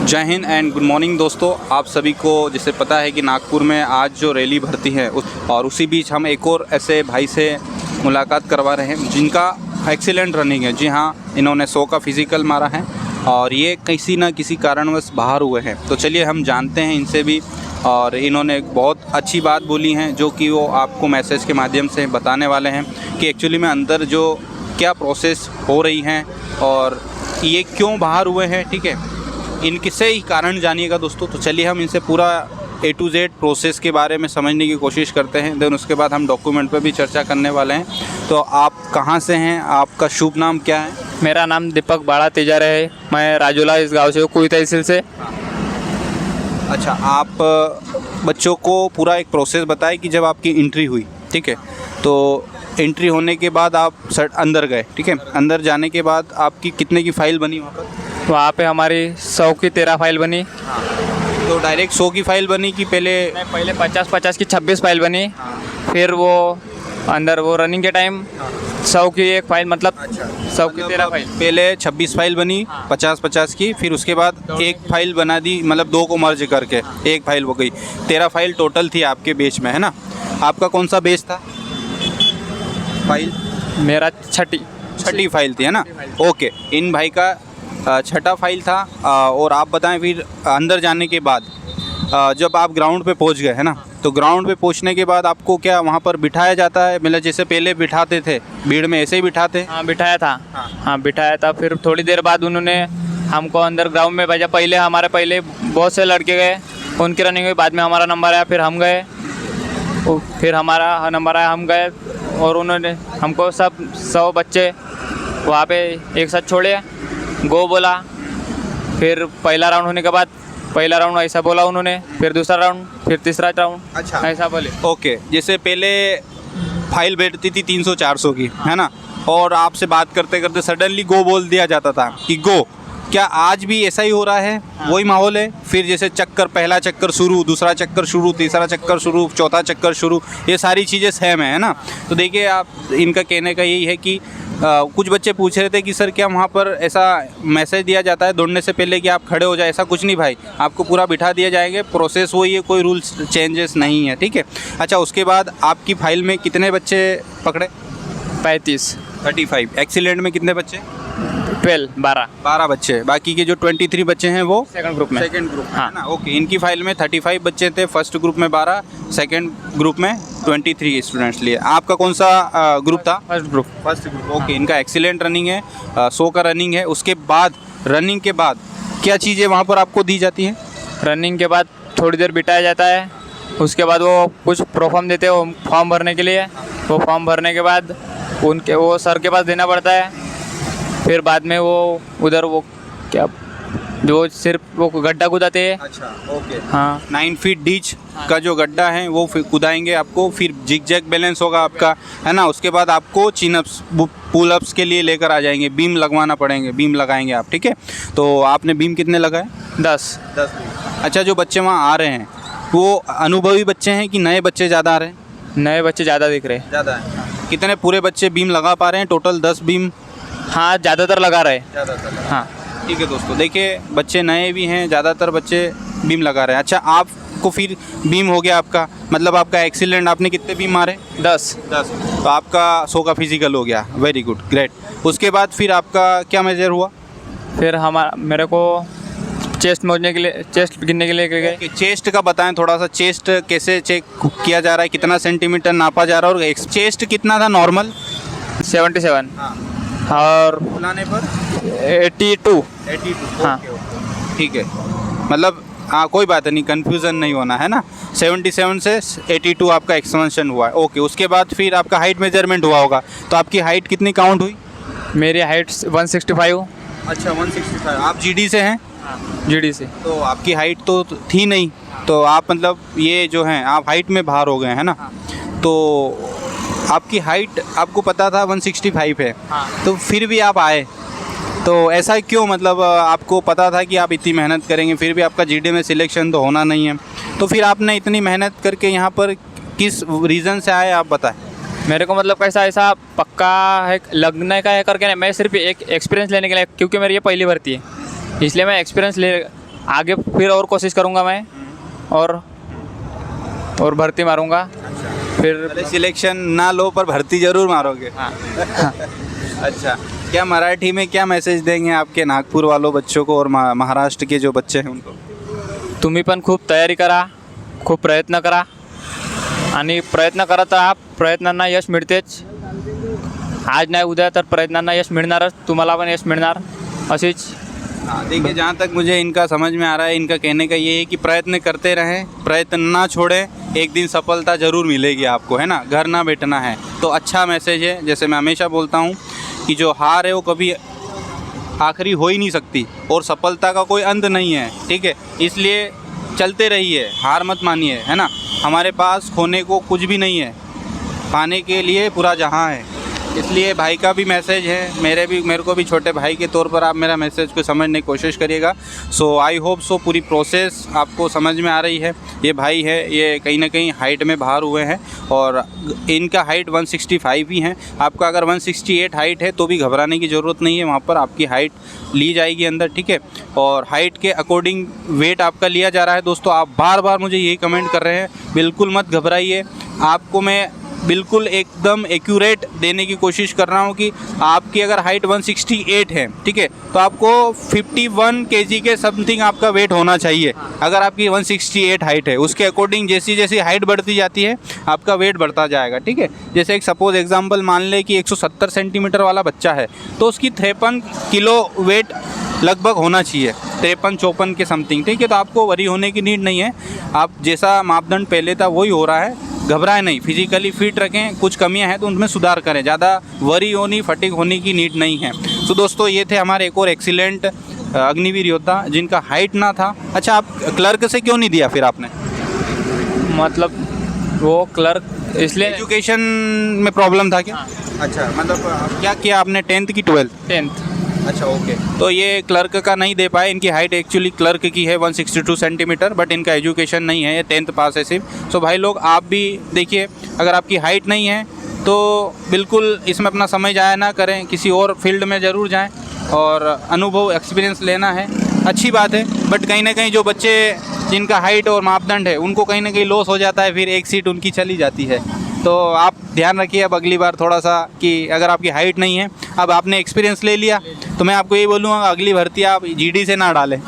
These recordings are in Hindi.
जय हिंद एंड गुड मॉर्निंग दोस्तों। आप सभी को जैसे पता है कि नागपुर में आज जो रैली भरती है और उसी बीच हम एक और ऐसे भाई से मुलाकात करवा रहे हैं जिनका एक्सीलेंट रनिंग है। जी हाँ, इन्होंने 100 का फिज़िकल मारा है और ये किसी न किसी कारणवश बाहर हुए हैं। तो चलिए हम जानते हैं इनसे भी, और इन्होंने एक बहुत अच्छी बात बोली हैं जो कि वो आपको मैसेज के माध्यम से बताने वाले हैं कि एक्चुअली में अंदर जो क्या प्रोसेस हो रही हैं और ये क्यों बाहर हुए हैं। ठीक है, इनके से ही कारण जानिएगा दोस्तों। तो चलिए हम इनसे पूरा A to Z प्रोसेस के बारे में समझने की कोशिश करते हैं, देन उसके बाद हम डॉक्यूमेंट पे भी चर्चा करने वाले हैं। तो आप कहाँ से हैं, आपका शुभ नाम क्या है? मेरा नाम दीपक बाड़ा तेजारे है। मैं राजूला इस गांव से हूँ, कुई तहसील से। अच्छा, आप बच्चों को पूरा एक प्रोसेस बताएं कि जब आपकी एंट्री हुई, ठीक है, तो एंट्री होने के बाद आप अंदर गए, ठीक है, अंदर जाने के बाद आपकी कितने की फ़ाइल बनी वहाँ पर? वहाँ पे हमारी 100 की 13 फाइल बनी। तो डायरेक्ट 100 की फ़ाइल बनी कि पहले? नहीं, पहले 50-50 की 26 फाइल बनी। फिर वो अंदर वो रनिंग के टाइम 100 की एक फाइल, मतलब 100 की 13 फाइल। पहले 26 फाइल बनी 50-50 की, फिर उसके बाद एक फाइल बना दी, मतलब 2 को मर्ज करके एक फाइल हो गई। 13 फाइल टोटल थी आपके बेच में, है ना? आपका कौन सा बेच था फाइल? मेरा छठी फाइल थी, है ना? ओके, इन भाई का छठा फाइल था। और आप बताएं फिर अंदर जाने के बाद जब आप ग्राउंड पे पहुंच गए, है ना, तो ग्राउंड पे पहुंचने के बाद आपको क्या वहां पर बिठाया जाता है? मतलब जैसे पहले बिठाते थे भीड़ में, ऐसे ही बिठाते? हाँ, बिठाया था। हाँ, बिठाया था। फिर थोड़ी देर बाद उन्होंने हमको अंदर ग्राउंड में भेजा। पहले बहुत से लड़के गए, उनकी रनिंग हुई, बाद में हमारा नंबर आया, फिर हम गए, फिर हमारा नंबर आया, हम गए, और उन्होंने हमको सब 100 बच्चे वहाँ पे एक साथ छोड़े, गो बोला। फिर पहला राउंड होने के बाद पहला राउंड ऐसा बोला उन्होंने, फिर दूसरा राउंड, फिर तीसरा राउंड। अच्छा, ऐसा बोले। ओके, जैसे पहले फाइल बैठती थी 300-400 की, है ना, और आपसे बात करते करते सडनली गो बोल दिया जाता था कि गो। क्या आज भी ऐसा ही हो रहा है? वही माहौल है? फिर जैसे चक्कर, पहला चक्कर शुरू, दूसरा चक्कर शुरू, तीसरा चक्कर शुरू, चौथा चक्कर शुरू, ये सारी चीज़ें सेम है ना? तो देखिए, आप इनका कहने का यही है कि कुछ बच्चे पूछ रहे थे कि सर क्या वहाँ पर ऐसा मैसेज दिया जाता है दौड़ने से पहले कि आप खड़े हो जाए? ऐसा कुछ नहीं भाई, आपको पूरा बिठा दिया जाएगा। प्रोसेस वही है, कोई रूल्स चेंजेस नहीं है, ठीक है। अच्छा, उसके बाद आपकी फाइल में कितने बच्चे पकड़े? 35 एक्सीलेंट में कितने बच्चे? 12 बच्चे। बाकी के जो 23 बच्चे हैं वो सेकंड ग्रुप में। हाँ ना, ओके। इनकी फाइल में 35 बच्चे थे, फर्स्ट ग्रुप में 12, सेकंड ग्रुप में 23 स्टूडेंट्स लिए। आपका कौन सा ग्रुप था? First group. ओके, इनका एक्सीलेंट रनिंग है, 100 का रनिंग है। उसके बाद रनिंग के बाद क्या चीज़ें वहाँ पर आपको दी जाती हैं? रनिंग के बाद थोड़ी देर बिठाया जाता है, उसके बाद वो कुछ प्रोफॉर्म देते हैं, वो फॉर्म भरने के लिए। वो फॉर्म भरने के बाद वो सर के पास देना पड़ता है। फिर बाद में वो उधर वो क्या जो सिर्फ वो गड्ढा कुदाते हैं। अच्छा, ओके, हाँ, 9 फीट डीच का जो गड्ढा है वो फिर कुदाएंगे आपको। फिर जिग जैग बैलेंस होगा आपका, है ना। उसके बाद आपको चिन अप्स, पुल अप्स के लिए लेकर आ जाएंगे, बीम लगवाना पड़ेंगे, बीम लगाएंगे आप, ठीक है। तो आपने बीम कितने लगाए? 10। अच्छा, जो बच्चे वहाँ आ रहे हैं वो अनुभवी बच्चे हैं कि नए बच्चे ज़्यादा आ रहे हैं? नए बच्चे ज़्यादा दिख रहे हैं। ज़्यादा है। कितने पूरे बच्चे बीम लगा पा रहे हैं? Total 10 beam? हाँ, ज़्यादातर लगा रहे हैं। ज़्यादातर, हाँ, ठीक है दोस्तों। देखिए, बच्चे नए भी हैं, ज़्यादातर बच्चे बीम लगा रहे हैं। अच्छा, आपको फिर बीम हो गया आपका, मतलब आपका एक्सीलेंट, आपने कितने बीम मारे? 10। तो आपका 100 का फिजिकल हो गया। Very good, great. उसके बाद फिर आपका क्या मेजर हुआ? फिर मेरे को चेस्ट मोजने के लिए, चेस्ट गिनने के लिए गए। चेस्ट का बताएं थोड़ा सा। चेस्ट कैसे चेक किया जा रहा है? कितना सेंटीमीटर नापा जा रहा है? और चेस्ट कितना था नॉर्मल? 77। हाँ, और फुलाने पर 82। हाँ, ठीक है। मतलब हाँ, कोई बात नहीं, कंफ्यूजन नहीं होना है ना। 77 से 82 आपका एक्सपेंशन हुआ है। ओके, उसके बाद फिर आपका हाइट मेजरमेंट हुआ होगा, तो आपकी हाइट कितनी काउंट हुई? मेरी हाइट 165। अच्छा, 165। आप जीडी से हैं? जीडी से। तो आपकी हाइट तो थी नहीं, तो आप मतलब ये जो हैं आप हाइट में बाहर हो गए, है ना। तो आपकी हाइट आपको पता था 165 है, तो फिर भी आप आए, तो ऐसा क्यों? मतलब आपको पता था कि आप इतनी मेहनत करेंगे, फिर भी आपका जीडी में सिलेक्शन तो होना नहीं है, तो फिर आपने इतनी मेहनत करके यहाँ पर किस रीज़न से आए, आप बताएं। मेरे को मतलब कैसा ऐसा पक्का है लगने का है करके नहीं, मैं सिर्फ एक एक्सपीरियंस लेने के लिए, क्योंकि मेरी ये पहली भर्ती है, इसलिए मैं एक्सपीरियंस आगे फिर और कोशिश करूँगा मैं, और भर्ती मारूँगा फिर। भले सिलेक्शन ना लो पर भर्ती जरूर मारोगे। हाँ। अच्छा, क्या मराठी में क्या मैसेज देंगे आपके नागपुर वालों बच्चों को और महाराष्ट्र के जो बच्चे हैं उनको? तुम्ही पण खूप तयारी करा, खूप प्रयत्न करा, आणि प्रयत्न करत राहा, प्रयत्नांना यश मिळतेच। आज नाही उद्या तर प्रयत्नांना यश मिळणारच, तुम्हाला पण यश मिळणार अशीच। हाँ, देखिए जहाँ तक मुझे इनका समझ में आ रहा है, इनका कहने का ये है कि प्रयत्न करते रहें, प्रयत्न ना छोड़ें, एक दिन सफलता ज़रूर मिलेगी आपको, है ना, घर ना बैठना है। तो अच्छा मैसेज है। जैसे मैं हमेशा बोलता हूँ कि जो हार है वो कभी आखिरी हो ही नहीं सकती और सफलता का कोई अंत नहीं है, ठीक है। इसलिए चलते रहिए, हार मत मानिए, है ना। हमारे पास खोने को कुछ भी नहीं है, पाने के लिए पूरा जहां है। इसलिए भाई का भी मैसेज है, मेरे को भी छोटे भाई के तौर पर आप मेरा मैसेज को समझने की कोशिश करिएगा। सो आई होप सो पूरी प्रोसेस आपको समझ में आ रही है। ये भाई है, ये कहीं ना कहीं हाइट में बाहर हुए हैं और इनका हाइट 165 ही है। आपका अगर 168 हाइट है तो भी घबराने की ज़रूरत नहीं है, वहाँ पर आपकी हाइट ली जाएगी अंदर, ठीक है। और हाइट के अकॉर्डिंग वेट आपका लिया जा रहा है। दोस्तों आप बार बार मुझे यही कमेंट कर रहे हैं, बिल्कुल मत घबराइए। आपको मैं बिल्कुल एकदम एक्यूरेट देने की कोशिश कर रहा हूँ कि आपकी अगर हाइट 168 है, ठीक है, तो आपको 51 केजी के समथिंग आपका वेट होना चाहिए। अगर आपकी 168 हाइट है, उसके अकॉर्डिंग जैसी जैसी हाइट बढ़ती जाती है आपका वेट बढ़ता जाएगा, ठीक है। जैसे एक सपोज एग्जांपल मान ले कि 170 सेंटीमीटर वाला बच्चा है तो उसकी 53 किलो वेट लगभग होना चाहिए, 53-54 के समथिंग, ठीक है। तो आपको वरी होने की नीड नहीं है। आप जैसा मापदंड पहले था वही हो रहा है, घबराए नहीं, फिजिकली फिट रखें। कुछ कमियां हैं तो उनमें सुधार करें, ज़्यादा वरी होनी, फटीग होने की नीड नहीं है। तो दोस्तों ये थे हमारे एक और एक्सीलेंट अग्निवीर योद्धा जिनका हाइट ना था। अच्छा, आप क्लर्क से क्यों नहीं दिया फिर आपने? मतलब वो क्लर्क इसलिए एजुकेशन में प्रॉब्लम था क्या? अच्छा, मतलब क्या किया आपने, 10th की 12th? 10th। अच्छा, ओके। तो ये क्लर्क का नहीं दे पाए। इनकी हाइट एक्चुअली क्लर्क की है 162 सेंटीमीटर, बट इनका एजुकेशन नहीं है, ये 10th पास है सिर्फ। सो भाई लोग आप भी देखिए, अगर आपकी हाइट नहीं है तो बिल्कुल इसमें अपना समय जाया ना करें, किसी और फील्ड में ज़रूर जाएं और अनुभव एक्सपीरियंस लेना है, अच्छी बात है। बट कहीं ना कहीं जो बच्चे जिनका हाइट और मापदंड है उनको कहीं ना कहीं लॉस हो जाता है, फिर एक सीट उनकी चली जाती है। तो आप ध्यान रखिए अब अगली बार थोड़ा सा कि अगर आपकी हाइट नहीं है, अब आपने एक्सपीरियंस ले लिया, तो मैं आपको ये बोलूँगा अगली भर्ती आप जीडी से ना डालें,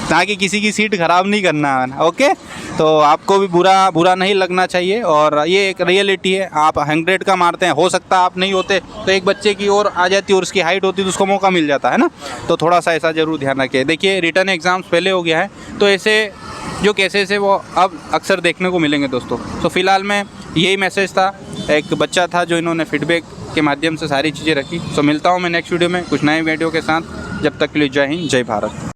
ताकि किसी की सीट ख़राब नहीं करना है, ओके। तो आपको भी बुरा नहीं लगना चाहिए और ये एक रियलिटी है। आप 100 का मारते हैं, हो सकता है आप नहीं होते तो एक बच्चे की और आ जाती और उसकी हाइट होती तो उसको मौका मिल जाता है ना। तो थोड़ा सा ऐसा ज़रूर ध्यान रखिए। देखिए रिटर्न एग्ज़ाम्स पहले हो गया है तो ऐसे जो केसेस है वो अब अक्सर देखने को मिलेंगे दोस्तों। तो फिलहाल में यही मैसेज था, एक बच्चा था जो इन्होंने फीडबैक के माध्यम से सारी चीज़ें रखी। सो मिलता हूँ मैं नेक्स्ट वीडियो में कुछ नए वीडियो के साथ। जब तक के लिए जय हिंद, जय भारत।